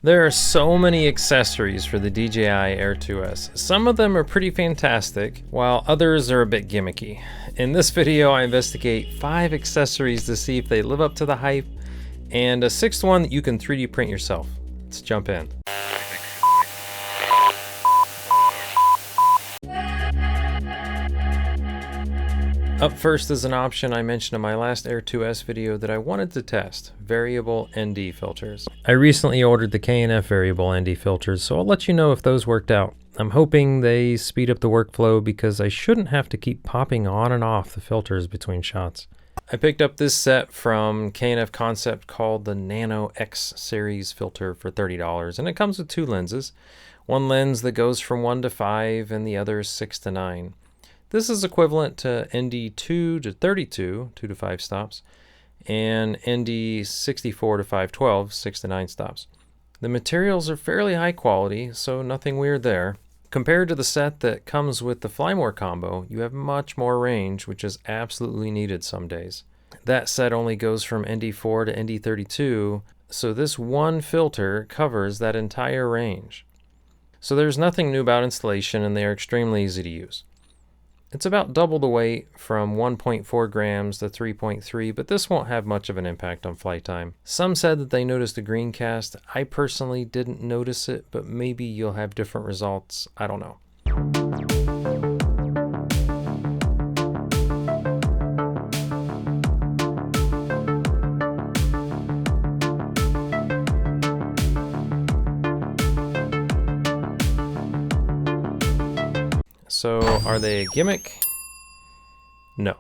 There are so many accessories for the DJI Air2S. Some of them are pretty fantastic, while others are a bit gimmicky. In this video, I investigate 5 accessories to see if they live up to the hype, and a 6th one that you can 3D print yourself. Let's jump in. Up first is an option I mentioned in my last Air2S video that I wanted to test, variable ND filters. I recently ordered the K&F variable ND filters, so I'll let you know if those worked out. I'm hoping they speed up the workflow because I shouldn't have to keep popping on and off the filters between shots. I picked up this set from K&F Concept called the Nano X series filter for $30, and it comes with 2 lenses. One lens that goes from 1 to 5 and the other 6 to 9. This is equivalent to ND 2 to 32, 2 to 5 stops, and ND 64 to 512, 6 to 9 stops. The materials are fairly high quality, so nothing weird there. Compared to the set that comes with the Fly More combo, you have much more range, which is absolutely needed some days. That set only goes from ND 4 to ND 32, so this one filter covers that entire range. So there's nothing new about installation, and they are extremely easy to use. It's about double the weight, from 1.4 grams to 3.3, but this won't have much of an impact on flight time. Some said that they noticed a green cast. I personally didn't notice it, but maybe you'll have different results. I don't know. So, are they a gimmick? No,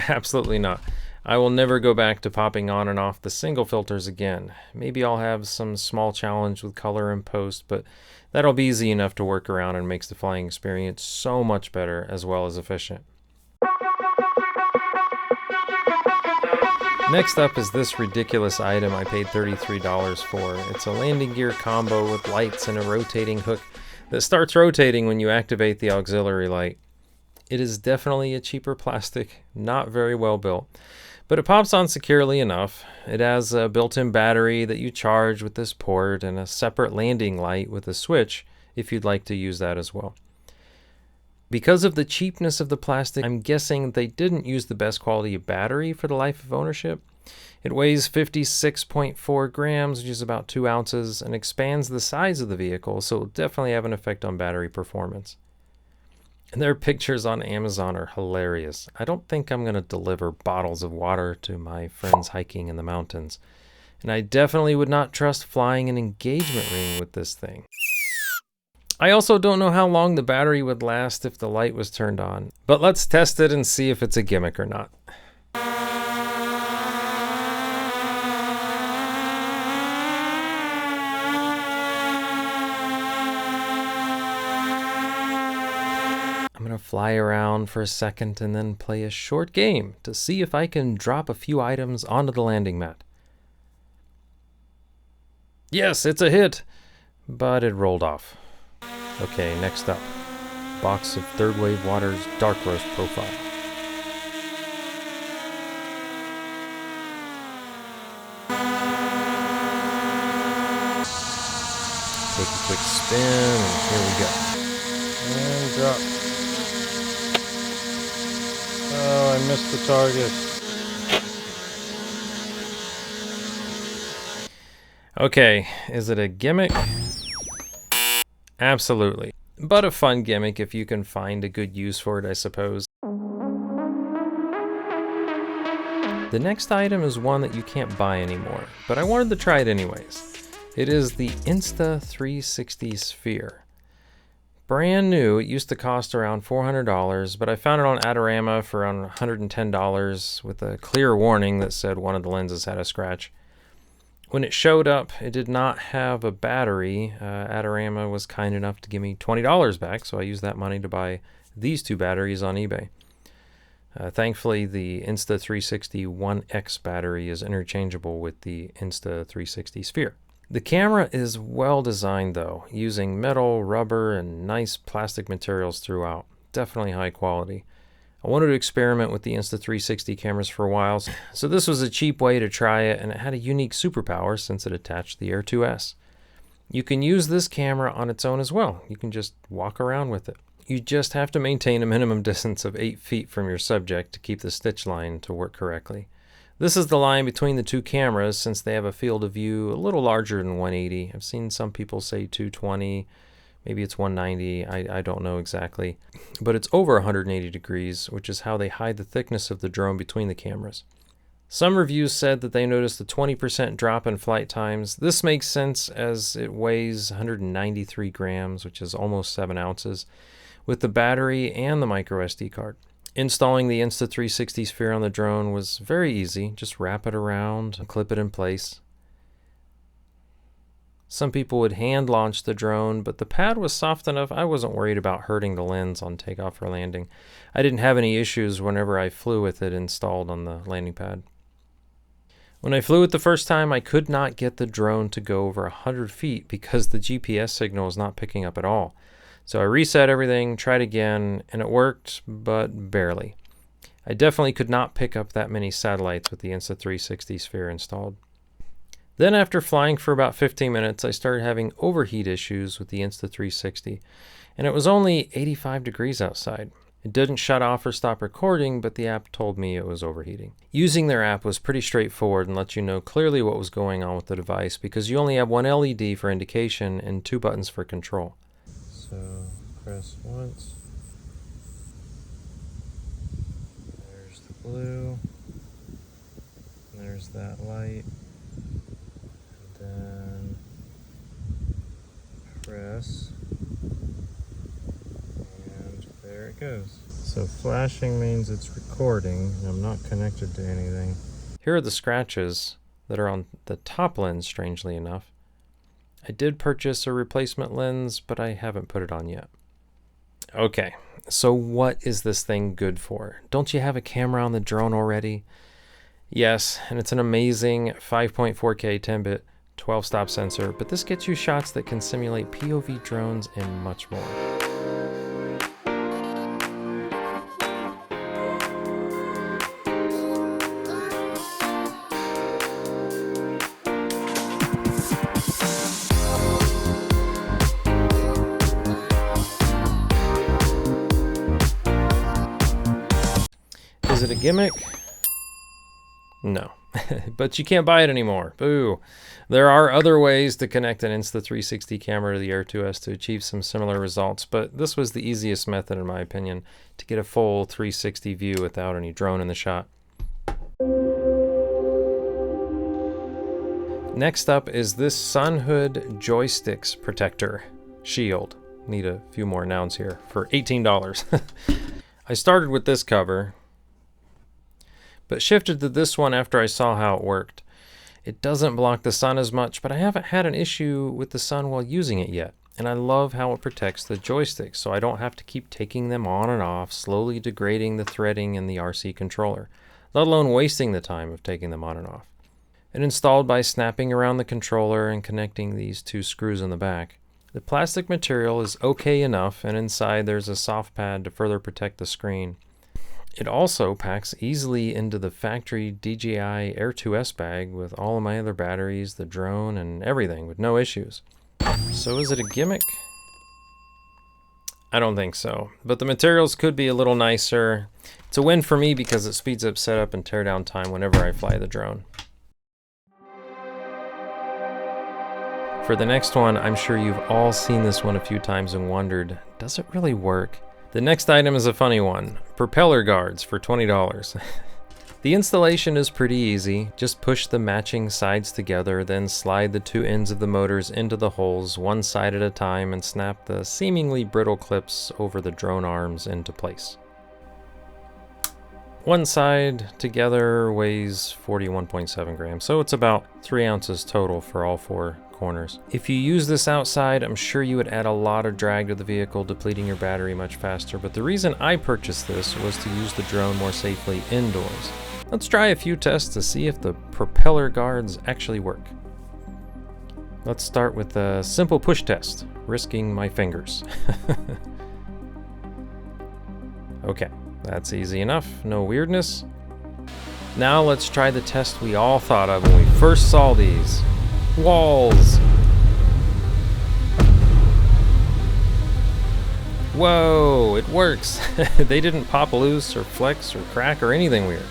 absolutely not. I will never go back to popping on and off the single filters again. Maybe I'll have some small challenge with color in post, but that'll be easy enough to work around and makes the flying experience so much better as well as efficient. Next up is this ridiculous item I paid $33 for. It's a landing gear combo with lights and a rotating hook that starts rotating when you activate the auxiliary light. It is definitely a cheaper plastic, not very well built, but it pops on securely enough. It has a built-in battery that you charge with this port and a separate landing light with a switch if you'd like to use that as well. Because of the cheapness of the plastic, I'm guessing they didn't use the best quality battery for the life of ownership. It weighs 56.4 grams, which is about 2 ounces, and expands the size of the vehicle, so it'll definitely have an effect on battery performance. And their pictures on Amazon are hilarious. I don't think I'm going to deliver bottles of water to my friends hiking in the mountains. And I definitely would not trust flying an engagement ring with this thing. I also don't know how long the battery would last if the light was turned on, but let's test it and see if it's a gimmick or not. I'm going to fly around for a second and then play a short game to see if I can drop a few items onto the landing mat. Yes, it's a hit, but it rolled off. Okay, next up, box of Third Wave Water's Dark Roast Profile. Take a quick spin, and here we go. And drop. Oh, I missed the target. Okay, is it a gimmick? Absolutely. But a fun gimmick if you can find a good use for it, I suppose. The next item is one that you can't buy anymore, but I wanted to try it anyways. It is the Insta360 Sphere. Brand new, it used to cost around $400, but I found it on Adorama for around $110 with a clear warning that said one of the lenses had a scratch. When it showed up, it did not have a battery. Adorama was kind enough to give me $20 back, so I used that money to buy these 2 batteries on eBay. Thankfully, the Insta360 1X battery is interchangeable with the Insta360 Sphere. The camera is well designed though, using metal, rubber, and nice plastic materials throughout. Definitely high quality. I wanted to experiment with the Insta360 cameras for a while, so this was a cheap way to try it, and it had a unique superpower since it attached the Air2S. You can use this camera on its own as well. You can just walk around with it. You just have to maintain a minimum distance of 8 feet from your subject to keep the stitch line to work correctly. This is the line between the two cameras since they have a field of view a little larger than 180. I've seen some people say 220, maybe it's 190, I don't know exactly. But it's over 180 degrees, which is how they hide the thickness of the drone between the cameras. Some reviews said that they noticed a 20% drop in flight times. This makes sense as it weighs 193 grams, which is almost 7 ounces, with the battery and the micro SD card. Installing the Insta360 sphere on the drone was very easy. Just wrap it around and clip it in place. Some people would hand launch the drone, but the pad was soft enough I wasn't worried about hurting the lens on takeoff or landing. I didn't have any issues whenever I flew with it installed on the landing pad. When I flew it the first time, I could not get the drone to go over 100 feet because the GPS signal was not picking up at all. So I reset everything, tried again, and it worked, but barely. I definitely could not pick up that many satellites with the Insta360 sphere installed. Then after flying for about 15 minutes, I started having overheat issues with the Insta360, and it was only 85 degrees outside. It didn't shut off or stop recording, but the app told me it was overheating. Using their app was pretty straightforward and let you know clearly what was going on with the device because you only have one LED for indication and 2 buttons for control. So press once. There's the blue. There's that light. And then press. And there it goes. So flashing means it's recording, and I'm not connected to anything. Here are the scratches that are on the top lens, strangely enough. I did purchase a replacement lens, but I haven't put it on yet. Okay, so what is this thing good for? Don't you have a camera on the drone already? Yes, and it's an amazing 5.4K 10-bit 12-stop sensor, but this gets you shots that can simulate POV drones and much more. Is it a gimmick? No, but you can't buy it anymore. Boo. There are other ways to connect an Insta360 camera to the Air2S to achieve some similar results, but this was the easiest method in my opinion to get a full 360 view without any drone in the shot. Next up is this Sunhood joysticks protector shield. Need a few more nouns here for $18. I started with this cover, but shifted to this one after I saw how it worked. It doesn't block the sun as much, but I haven't had an issue with the sun while using it yet. And I love how it protects the joysticks, so I don't have to keep taking them on and off, slowly degrading the threading in the RC controller, let alone wasting the time of taking them on and off. It installed by snapping around the controller and connecting these 2 screws in the back. The plastic material is okay enough, and inside there's a soft pad to further protect the screen. It also packs easily into the factory DJI Air2S bag with all of my other batteries, the drone, and everything with no issues. So is it a gimmick? I don't think so, but the materials could be a little nicer. It's a win for me because it speeds up setup and teardown time whenever I fly the drone. For the next one, I'm sure you've all seen this one a few times and wondered, does it really work? The next item is a funny one, propeller guards for $20. The installation is pretty easy. Just push the matching sides together, then slide the 2 ends of the motors into the holes one side at a time and snap the seemingly brittle clips over the drone arms into place. One side together weighs 41.7 grams, so it's about 3 ounces total for all 4 corners. If you use this outside, I'm sure you would add a lot of drag to the vehicle, depleting your battery much faster, but the reason I purchased this was to use the drone more safely indoors. Let's try a few tests to see if the propeller guards actually work. Let's start with a simple push test, risking my fingers. Okay, that's easy enough, no weirdness. Now let's try the test we all thought of when we first saw these. Walls! Whoa, it works. They didn't pop loose or flex or crack or anything weird.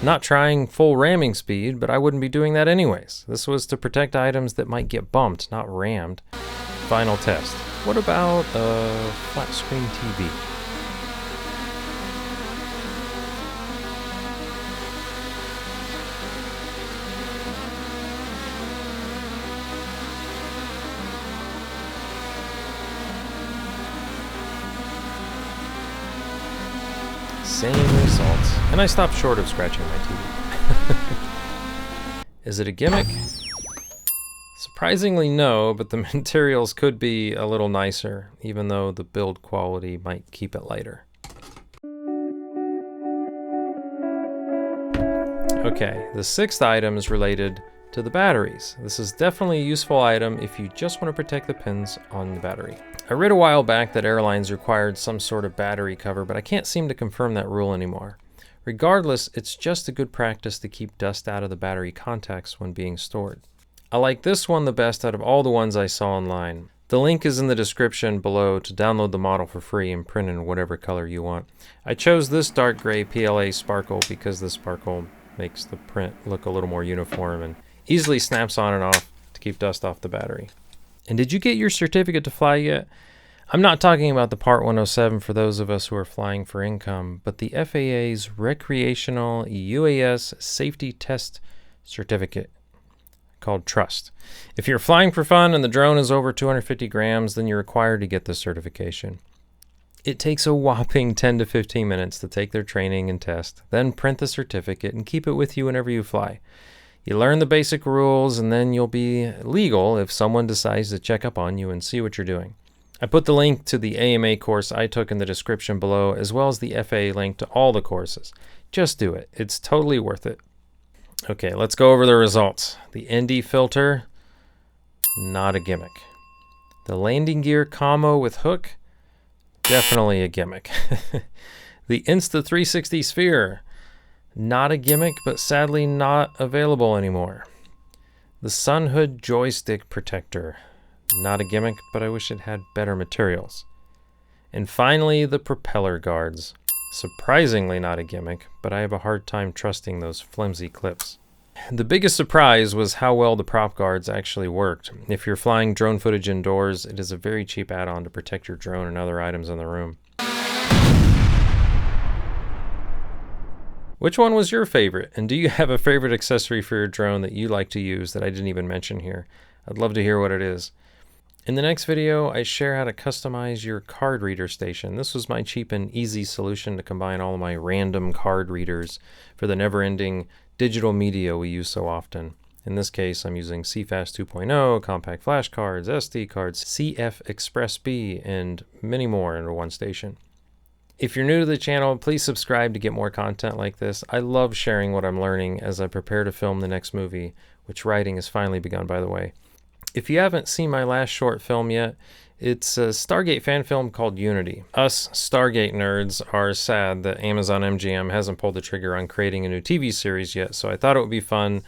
Not trying full ramming speed, but I wouldn't be doing that anyways. This was to protect items that might get bumped, not rammed. Final test. What about a flat screen TV? Same results. And I stopped short of scratching my TV. Is it a gimmick? Surprisingly no, but the materials could be a little nicer, even though the build quality might keep it lighter. Okay, the sixth item is related to the batteries. This is definitely a useful item if you just want to protect the pins on the battery. I read a while back that airlines required some sort of battery cover, but I can't seem to confirm that rule anymore. Regardless, it's just a good practice to keep dust out of the battery contacts when being stored. I like this one the best out of all the ones I saw online. The link is in the description below to download the model for free and print in whatever color you want. I chose this dark gray PLA sparkle because the sparkle makes the print look a little more uniform and easily snaps on and off to keep dust off the battery. And did you get your certificate to fly yet? I'm not talking about the Part 107 for those of us who are flying for income, but the FAA's Recreational UAS Safety Test Certificate, called Trust. If you're flying for fun and the drone is over 250 grams, then you're required to get the certification. It takes a whopping 10 to 15 minutes to take their training and test, then print the certificate and keep it with you whenever you fly. You learn the basic rules, and then you'll be legal if someone decides to check up on you and see what you're doing. I put the link to the AMA course I took in the description below, as well as the FAA link to all the courses. Just do it. It's totally worth it. Okay, let's go over the results. The ND filter, not a gimmick. The landing gear combo with hook, definitely a gimmick. The Insta360 sphere, not a gimmick, but sadly not available anymore. The sun hood joystick protector, not a gimmick, but I wish it had better materials. And finally, the propeller guards. Surprisingly not a gimmick, but I have a hard time trusting those flimsy clips. The biggest surprise was how well the prop guards actually worked. If you're flying drone footage indoors, it is a very cheap add-on to protect your drone and other items in the room. Which one was your favorite? And do you have a favorite accessory for your drone that you like to use that I didn't even mention here? I'd love to hear what it is. In the next video, I share how to customize your card reader station. This was my cheap and easy solution to combine all of my random card readers for the never-ending digital media we use so often. In this case, I'm using CFast 2.0, compact flash cards, SD cards, CF Express B, and many more into one station. If you're new to the channel, please subscribe to get more content like this. I love sharing what I'm learning as I prepare to film the next movie, which writing has finally begun, by the way. If you haven't seen my last short film yet, it's a Stargate fan film called Unity. Us Stargate nerds are sad that Amazon MGM hasn't pulled the trigger on creating a new TV series yet, so I thought it would be fun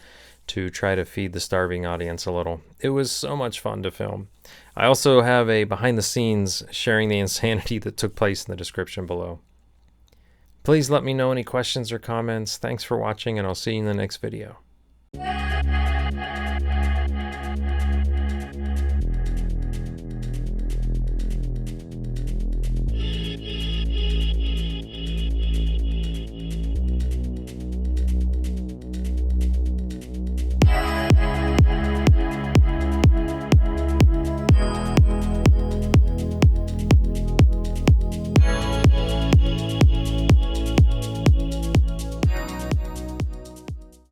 to try to feed the starving audience a little. It was so much fun to film. I also have a behind the scenes sharing the insanity that took place in the description below. Please let me know any questions or comments. Thanks for watching, and I'll see you in the next video.